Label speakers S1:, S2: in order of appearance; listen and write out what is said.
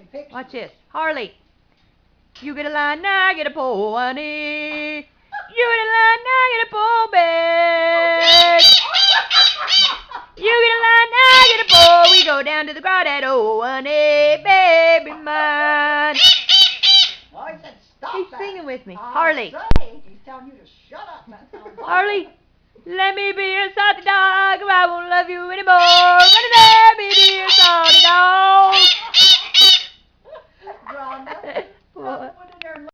S1: taking pictures.
S2: Watch this. Harley. You get a line, I get a pole, honey. You get a line, I get a pole, babe. You get a line, I get a pole. We go down to the grotto, honey, baby mine.
S1: Oh, he said stop
S2: He's
S1: that.
S2: singing with me.
S1: I
S2: Harley.
S1: say, he's telling you to shut up. That sounds awful.
S2: Harley, let me be your salty dog, or I won't love you anymore.